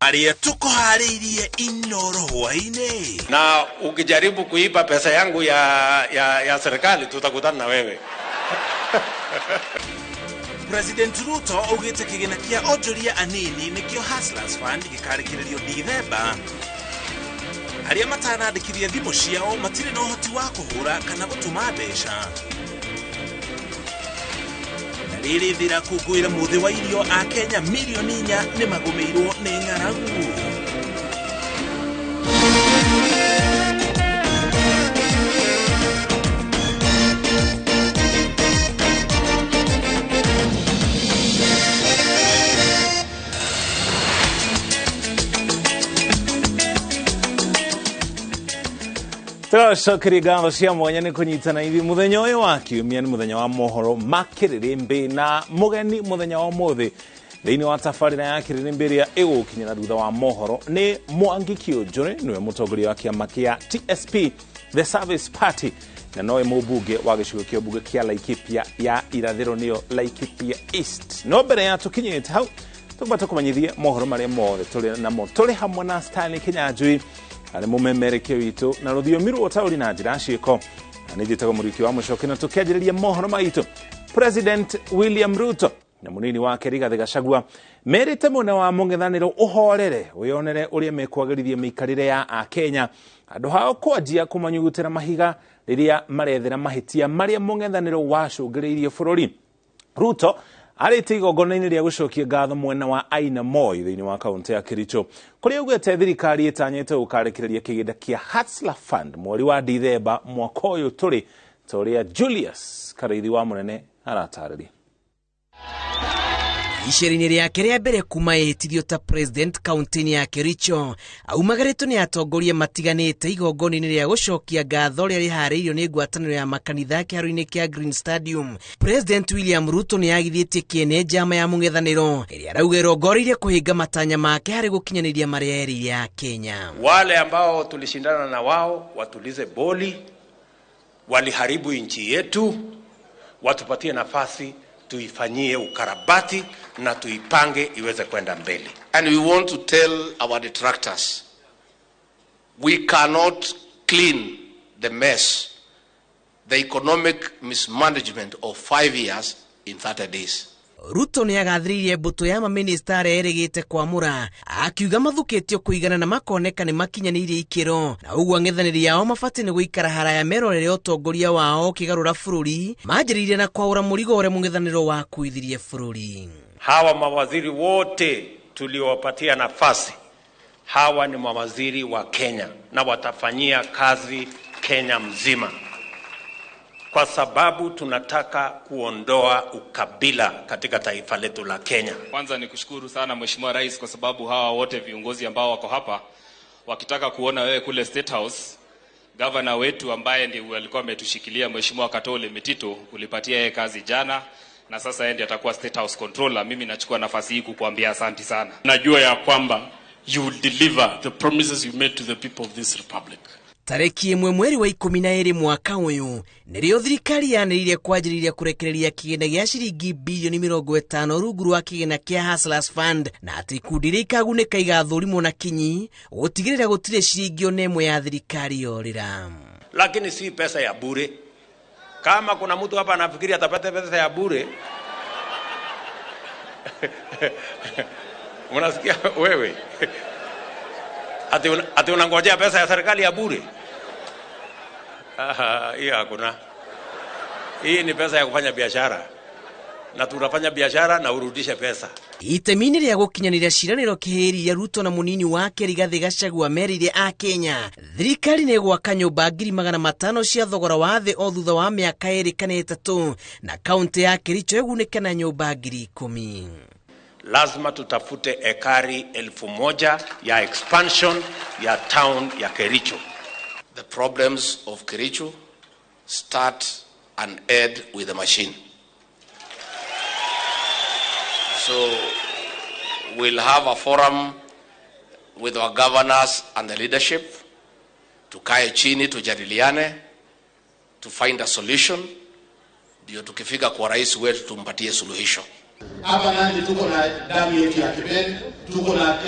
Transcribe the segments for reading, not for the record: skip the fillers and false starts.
Aria tuko haririe Inooro Hwaini. Na ukijaribu kuiba pesa yangu ya serikali tutakutana na wewe. President Ruto ugite kigina kia ojoria anini nikio Hustlers Fund gikarikirerio Dithemba. Aria matanandikithia thimu ciao matire na uhoti wa kuhura kana gutuma mbeca. Riri thira kuguira muthi wa irio a Kenya milioni 4 ni magumeirwo ni ng'aragu. Turacokeri ngatho cia mwanya ni kunyitana ithi muthenya uyu wa kiumia ni muthenya wa mohoro makiririmbi na mugeni muthenya wa muthi thiini wa tafarira ya kiririmbi ria igukinyira thutha wa mohoro ni Mwangi Kĩũnjũrĩ niwe mutongoria wa kiama kia TSP the Service Party na noe mubunge wa gicigo kia bunge kia Laikipia ya irathiro niyo Laikipia East. No mbere ya tukinyite hau tubata kumanyithie mohoro maria mothe tuli hamwe na Stanley Kinyanjui ale mumemerekio witu na ruthiomi rwo tauri na njira ciiko anijitaga muriki wa mucoki na tukiajiriria mohoro maitu. President William Ruto na munini wake Rigathi Gachagua merite muna wa mung'ethaniro uhorere uyonere uria mekwagirithia mikarire ya a Kenya andu hao kwanjia kumanyugutira mahiga riria marethera mahitia maria mung'ethaniro wacungiriirie bururi. Ruto arite igongona-ini ria gucokia ngatho mwena wa Aina Moi thiini wa kaunti ya Kericho kuria ugwete thirikari itanyite gukarekereria kiginda kia Hustler Fund mweri wa Dithemba mwaka uyu turi toria Julius Karaithi wa munene aratariria. Isheri-ini riake ria mbere kuma ehitithio ta president kaunti-ini ya Kericho aumagaritwo ni atongoria matiganite igongona-ini ria gucokia ngatho ria rihariirio ni ngwataniro ya makanitha kiharo-ini kia Green Stadium. President William Ruto ni agithitie kiene njama ya mung'ethaniro iria arauga irongoreirie kuhinga matanya make hari gukinyaniria maria eri ya Kenya. Wale ambao tulishindana na wao watulize boli, waliharibu nchi yetu, watupatie nafasi tuifanyie ukarabati na tuipange iweze kwenda mbele. And we want to tell our detractors, we cannot clean the mess, the economic mismanagement of 5 years in 30 days. Ruto ni agathiririe mbuto ya maminister erigite kwamura akiuga mathukitio kuigana na makoneka ni makinyanirie ikiro na ugwa ng'ethaniri yao mabati ni guikara haraya merorere utongoria wao kigarura bururi manjiririe na kwaura murigo ore mung'ethaniro wa kuithirie bururi. Hawa mawaziri wote tuliowapatia nafasi, hawa ni mawaziri wa Kenya na watafanyia kazi Kenya mzima, kwa sababu tunataka kuondoa ukabila katika taifa letu la Kenya. Kwanza ni kushukuru sana Mheshimiwa Rais kwa sababu hawa wote viongozi ambao wako hapa wakitaka kuona wewe kule State House, governor wetu ambaye ndiye alikuwa ametushikilia Mheshimiwa Katole Metito ulipatia yeye kazi jana na sasa yeye ndiye atakuwa State House controller. Mimi nachukua nafasi hii kukuambia asante sana. Najua ya kwamba you will deliver the promises you made to the people of this republic. Tareki mweri wa 12 mwaka uyu nirio thirikari yaniririe kwanjiriria kurekereria kigina gia ciringi bilioni 50 rungu rwa kigina kia Hustlers Fund na ati ikundi ria ikagunĩka igathũrimwo na kinyi gutigirira gutire ciringi ona imwe ya thirikari yorira. Lakini si pesa ya bure. Kama kuna mtu hapa anafikiria atapata pesa ya bure, unasikia wewe? Ati unangojea pesa ya serikali ya bure? Hii hakuna. Hii ni pesa ya kufanya biashara. Na tunafanya biashara na urudishe pesa. Itemini ria gukinyaniria ciraniro kihiri ya Ruto na munini wake Rigathi Gachagua merire a Kenya thirikari ni gwaka nyumba 500 cia thogora wa thi o thutha wa miaka 2 kana 3 na kaunti ya Kericho egunike na nyumba 10,000. Lazima tutafute ekari 1,000 ya expansion ya town ya Kericho. The problems of Kericho start and end with the machine. So we'll have a forum with our governors and the leadership tukae chini tujadiliane to find a solution ndio tukifika kwa rais wetu tumpatie suluhisho. Hapa Nandi tuko na damu yetu ya Kibeni, tuko na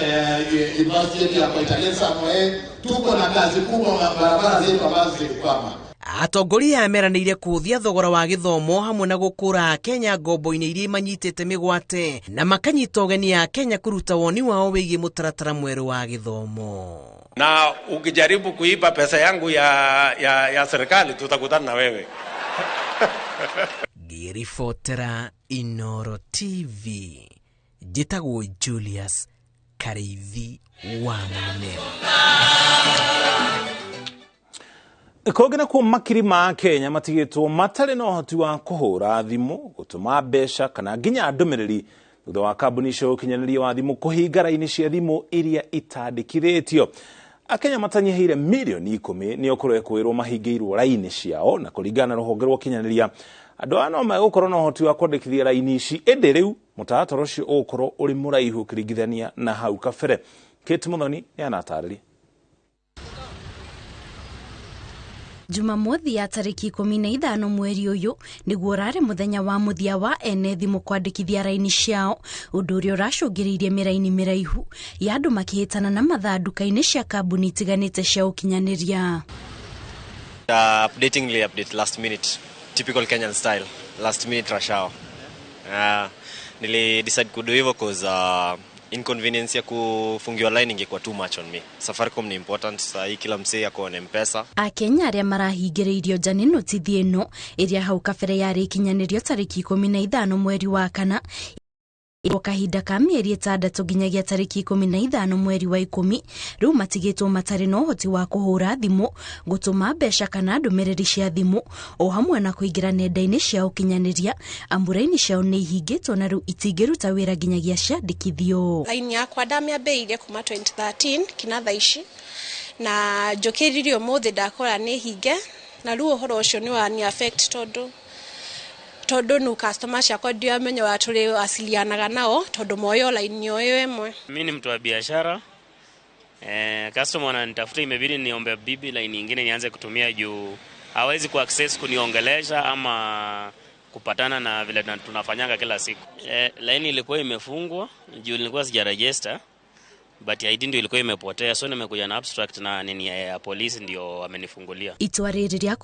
university yetu ya Koitalesa Moe, tuko na kazi kubwa barabara zetu ambazo zilikwama. Atongoria meranĩire kuthia thogora wa gĩthomo hamwe na gũkũra Kenya ngombo-inĩ iria manyitĩte mĩgwate na makanyita ũgeni ya Kenya kũruta woni wao wĩgiĩ mũtaratara mwerũ wa gĩthomo. Na ukijaribu kuiba pesa yangu ya serikali tutakutana na wewe. Ngĩribotera Inooro TV, njĩtagwo Julius Kareithi wa Mũnene. Kogena kwa makiri ma Kenya matigĩtwo matarĩ na ũhoti wa kũhũra thimũ, gũtũma mbeca kana nginya ndũmĩrĩri thutha wa kambuni cia ũkinyanĩria wa thimũ kũhinga raini cia thimũ iria itandĩkithĩtio. Akenya matanyihĩire milioni 10 nĩo kũrekwĩrwo mahingĩirwo raini ciao, na kũringana na rũhonge rwa ũkinyanĩria andũ aya no megũkorwo na ũhoti wa kwandĩkithia raini ici, ĩndĩ rĩu mũtaratara ũcio ũgũkorwo ũrĩ mũraihu ũkĩringithania na hau kabere. Kate Muthoni nĩanatarĩria. Jumamothi ya tariki 15 mweri uyu niguo rari muthenya wa muthia wa ene thimu kwandikithia raini ciao, undu uria uracungiriirie miraini miraihu ya andu makihitana na mathanduka-ini cia kambuni itiganite cia ukinyaniria. Update last minute, typical Kenyan style, last minute rush hour. Nili decide kudo hivyo cause inconvenience ya kufungiwa line ingekuwa too much on me. Safaricom ni important, saa kila msee yako na M-Pesa. Akenya aria marahingĩrĩirio njani notithi ĩno iria hau kabere yari ikinyanirio tariki 15 mweri wa kana, kahinda ka mĩeri 6 nginyagia tariki 15 mweri wa 10, rĩu matigĩtwo matarĩ na ũhoti wa kũhũra thimũ, gũtũma mbeca kana ndũmĩrĩri cia thimũ, o hamwe na kũingĩra nenda-inĩ cia ũkinyanĩria. Amburaini ciao nĩ ihingĩtwo na rĩu itingĩruta wĩra nginyagia ciandĩkithio. Laini yakwa ndamĩambĩrĩirie kuma 2013 kinya thaa ici, na njũkĩririo mũthĩ ndakora nĩ hinge, na rĩu ũhoro ũcio nĩ wa ni affect tondu nu customer ciakwa ndiamenya wa tuli asilianaga nao tondu moyo line yoyo emwe. Mimi ni mtu wa biashara, customer ananitafuta, imebidi niombe bibi line nyingine nianze kutumia juu hawezi ku access kuniongelesha ama kupatana na vile tunafanyanga kila siku. Line ilikuwa imefungwa juu nilikuwa sijaregister, but ID ndio ilikuwa imepotea, so nimekuja na abstract na nini ya polisi ndio amenifungulia. Itwa rĩrĩ rĩa